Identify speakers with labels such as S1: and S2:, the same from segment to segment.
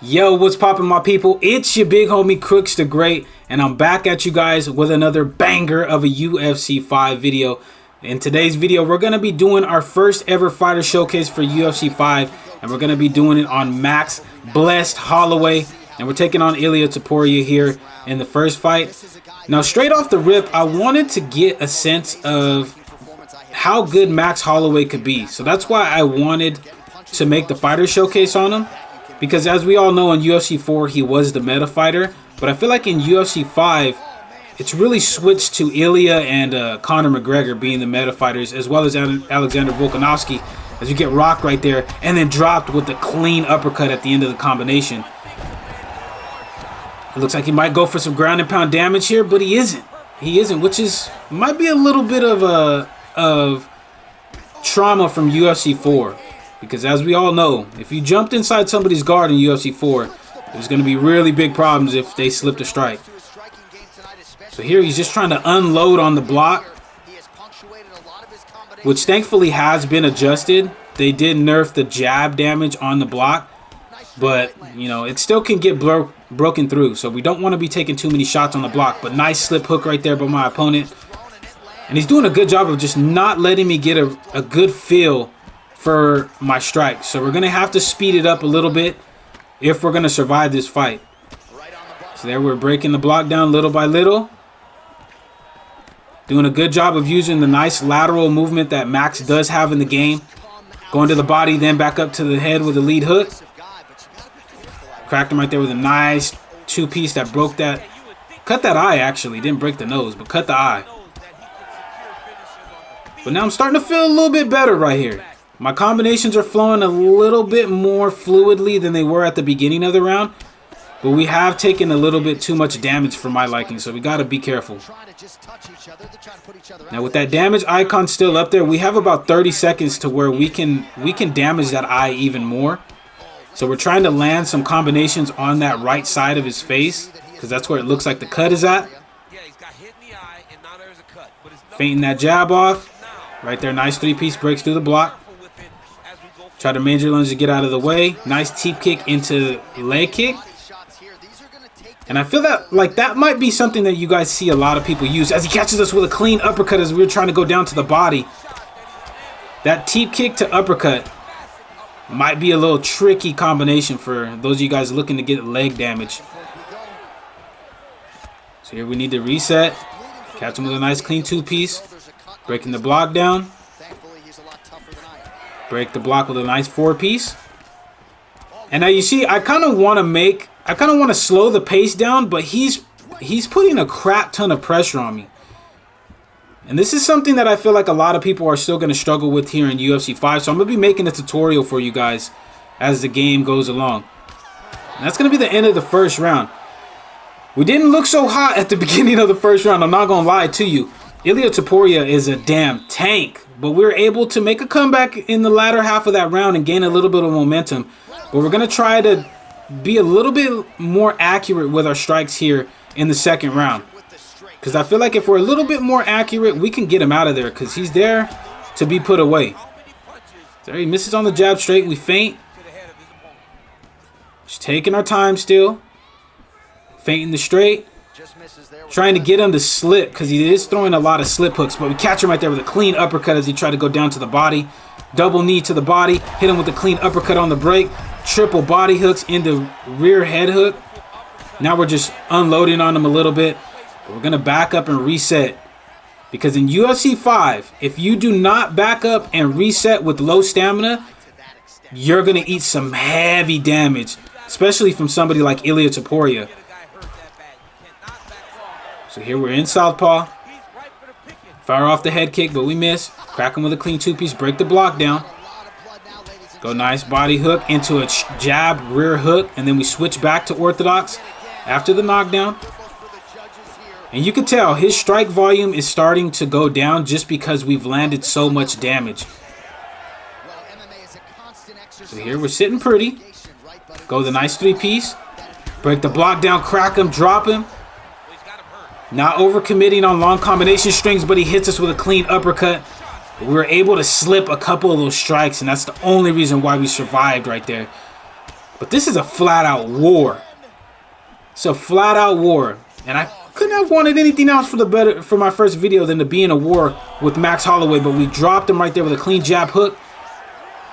S1: Yo, what's poppin', my people? It's your big homie Crooks the Great, and I'm back at you guys with another banger of a UFC 5 video. In today's video, we're going to be doing our first ever fighter showcase for UFC 5, and we're going to be doing it on Max Blessed Holloway, and we're taking on Ilia Topuria here in the first fight. Now, straight off the rip, I wanted to get a sense of how good Max Holloway could be, so that's why I wanted to make the fighter showcase on him. Because as we all know, in UFC 4, he was the meta fighter. But I feel like in UFC 5, it's really switched to Ilia and Conor McGregor being the meta fighters, as well as Alexander Volkanovski, as you get rocked right there, and then dropped with the clean uppercut at the end of the combination. It looks like he might go for some ground and pound damage here, but he isn't. He isn't, which might be a little bit of trauma from UFC 4. Because as we all know, if you jumped inside somebody's guard in UFC 4, there's going to be really big problems if they slipped a strike. So here he's just trying to unload on the block, which thankfully has been adjusted. They did nerf the jab damage on the block, but you know, it still can get broken through. So we don't want to be taking too many shots on the block. But nice slip hook right there by my opponent. And he's doing a good job of just not letting me get a good feel for my strike. So we're gonna have to speed it up a little bit if we're gonna survive this fight. So there we're breaking the block down little by little, doing a good job of using the nice lateral movement that Max does have in the game, going to the body, then back up to the head with a lead hook. Cracked him right there with a nice two-piece that broke that, cut that eye. Actually didn't break the nose, but cut the eye. But now I'm starting to feel a little bit better right here. My combinations are flowing a little bit more fluidly than they were at the beginning of the round. But we have taken a little bit too much damage for my liking, so we got to be careful. Now with that damage icon still up there, we have about 30 seconds to where we can damage that eye even more. So we're trying to land some combinations on that right side of his face, because that's where it looks like the cut is at. Feinting that jab off. Right there, nice three-piece, breaks through the block. Try to major lunge to get out of the way. Nice teep kick into leg kick. And I feel that that might be something that you guys see a lot of people use, as he catches us with a clean uppercut as we were trying to go down to the body. That teep kick to uppercut might be a little tricky combination for those of you guys looking to get leg damage. So here we need to reset. Catch him with a nice clean two-piece. Breaking the block down. Break the block with a nice four-piece. And now you see, I kind of want to slow the pace down, but he's putting a crap ton of pressure on me. And this is something that I feel like a lot of people are still going to struggle with here in UFC 5. So I'm going to be making a tutorial for you guys as the game goes along. And that's going to be the end of the first round. We didn't look so hot at the beginning of the first round. I'm not going to lie to you. Ilia Topuria is a damn tank. But we were able to make a comeback in the latter half of that round and gain a little bit of momentum. But we're going to try to be a little bit more accurate with our strikes here in the second round. Because I feel like if we're a little bit more accurate, we can get him out of there. Because he's there to be put away. There he misses on the jab straight. We feint. Just taking our time still. Feinting the straight. Trying to get him to slip, because he is throwing a lot of slip hooks. But we catch him right there with a clean uppercut as he tried to go down to the body. Double knee to the body. Hit him with a clean uppercut on the break. Triple body hooks into rear head hook. Now we're just unloading on him a little bit. But we're going to back up and reset. Because in UFC 5, if you do not back up and reset with low stamina, you're going to eat some heavy damage. Especially from somebody like Ilia Topuria. So here we're in southpaw. Fire off the head kick, but we miss. Crack him with a clean two-piece. Break the block down. Go nice body hook into a jab, rear hook. And then we switch back to orthodox after the knockdown. And you can tell his strike volume is starting to go down just because we've landed so much damage. So here we're sitting pretty. Go the nice three-piece. Break the block down, crack him, drop him. Not overcommitting on long combination strings, but he hits us with a clean uppercut. We were able to slip a couple of those strikes, and that's the only reason why we survived right there. But this is a flat-out war. It's a flat-out war. And I couldn't have wanted anything else for my first video than to be in a war with Max Holloway. But we dropped him right there with a clean jab hook.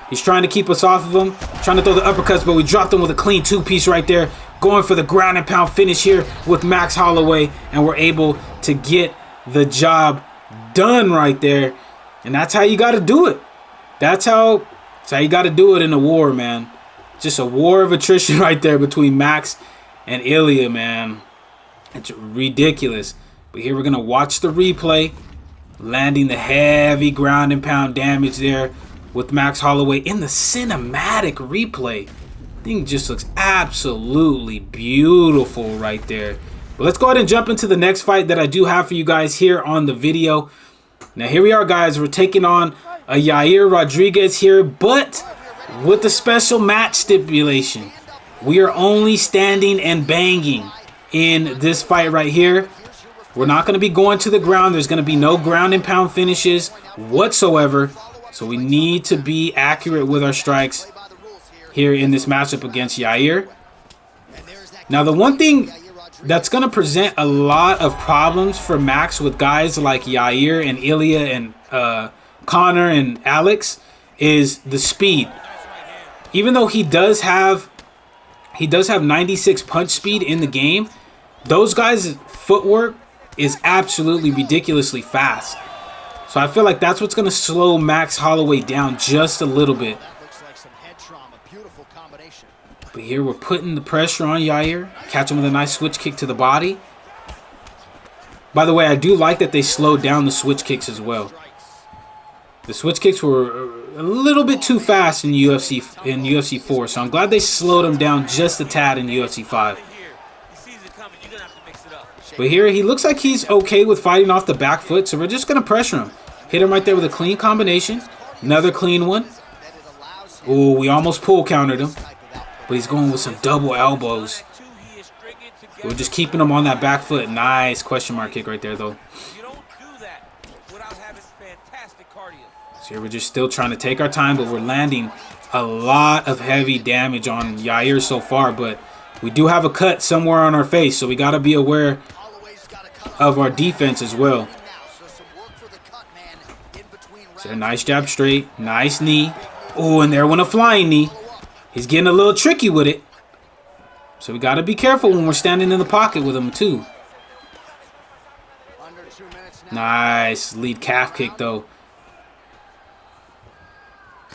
S1: He's trying to keep us off of him. Trying to throw the uppercuts, but we dropped him with a clean two-piece right there. Going for the ground and pound finish here with Max Holloway. And we're able to get the job done right there. And that's how you got to do it. That's how you got to do it in a war, man. Just a war of attrition right there between Max and Ilya, man. It's ridiculous. But here we're going to watch the replay. Landing the heavy ground and pound damage there with Max Holloway in the cinematic replay. Thing just looks absolutely beautiful right there. But let's go ahead and jump into the next fight that I do have for you guys here on the video. Now here we are, guys. We're taking on a Yair Rodriguez here, but with the special match stipulation. We are only standing and banging in this fight right here. We're not going to be going to the ground. There's going to be no ground and pound finishes whatsoever. So we need to be accurate with our strikes here in this matchup against Yair. Now the one thing that's going to present a lot of problems for Max with guys like Yair and Ilya and Connor and Alex is the speed. Even though he does have 96 punch speed in the game, those guys' footwork is absolutely ridiculously fast. So I feel like that's what's going to slow Max Holloway down just a little bit. But here we're putting the pressure on Yair. Catch him with a nice switch kick to the body. By the way, I do like that they slowed down the switch kicks as well. The switch kicks were a little bit too fast in UFC 4, so I'm glad they slowed them down just a tad in UFC 5. But here he looks like he's okay with fighting off the back foot, so we're just going to pressure him. Hit him right there with a clean combination. Another clean one. Ooh, we almost pull countered him. But he's going with some double elbows. We're just keeping him on that back foot. Nice question mark kick right there, though. So here we're just still trying to take our time, but we're landing a lot of heavy damage on Yair so far. But we do have a cut somewhere on our face, so we got to be aware of our defense as well. So a nice jab straight, nice knee. Oh, and there went a flying knee. He's getting a little tricky with it. So we got to be careful when we're standing in the pocket with him too. Nice lead calf kick though.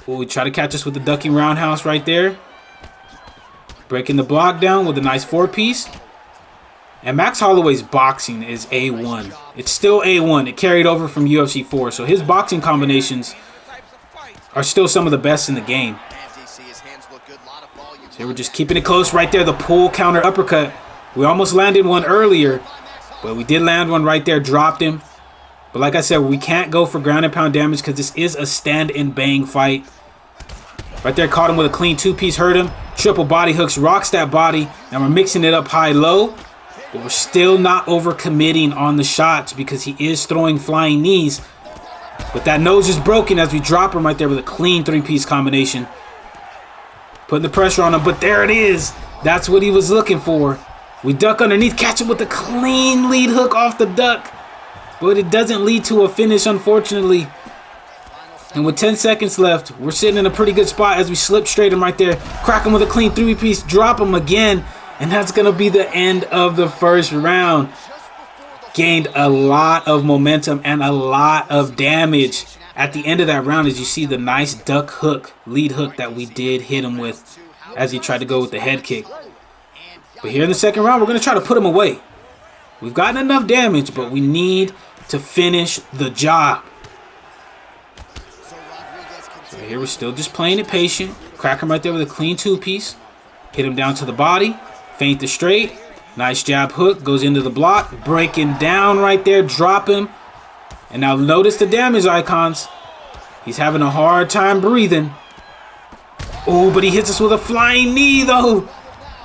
S1: Oh, he tried to catch us with the ducking roundhouse right there. Breaking the block down with a nice four-piece. And Max Holloway's boxing is A1. It's still A1. It carried over from UFC 4. So his boxing combinations are still some of the best in the game. So we're just keeping it close right there. The pull counter uppercut. We almost landed one earlier, but we did land one right there. Dropped him. But like I said, we can't go for ground and pound damage because this is a stand and bang fight. Right there, caught him with a clean two-piece, hurt him. Triple body hooks, rocks that body. Now we're mixing it up high-low. But we're still not over-committing on the shots because he is throwing flying knees. But that nose is broken as we drop him right there with a clean three-piece combination. Putting the pressure on him, but there it is. That's what he was looking for. We duck underneath, catch him with a clean lead hook off the duck. But it doesn't lead to a finish, unfortunately. And with 10 seconds left, we're sitting in a pretty good spot as we slip straight him right there. Crack him with a clean three-piece, drop him again. And that's going to be the end of the first round. Gained a lot of momentum and a lot of damage at the end of that round, as you see the nice duck hook, lead hook that we did hit him with as he tried to go with the head kick. But here in the second round, we're going to try to put him away. We've gotten enough damage, but we need to finish the job. So here we're still just playing it patient. Crack him right there with a clean two-piece. Hit him down to the body. Feint the straight. Nice jab hook. Goes into the block. Breaking down right there. Drop him. And now notice the damage icons. He's having a hard time breathing. Oh, but he hits us with a flying knee, though.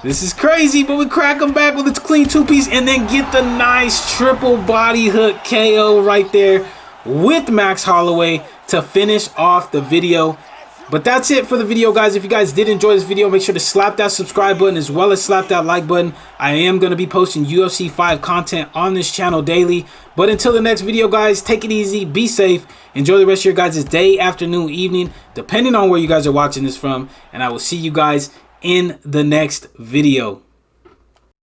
S1: This is crazy, but we crack him back with a clean two-piece and then get the nice triple body hook KO right there with Max Holloway to finish off the video. But that's it for the video, guys. If you guys did enjoy this video, make sure to slap that subscribe button as well as slap that like button. I am going to be posting UFC 5 content on this channel daily. But until the next video, guys, take it easy, be safe, enjoy the rest of your guys' day, afternoon, evening, depending on where you guys are watching this from. And I will see you guys in the next video.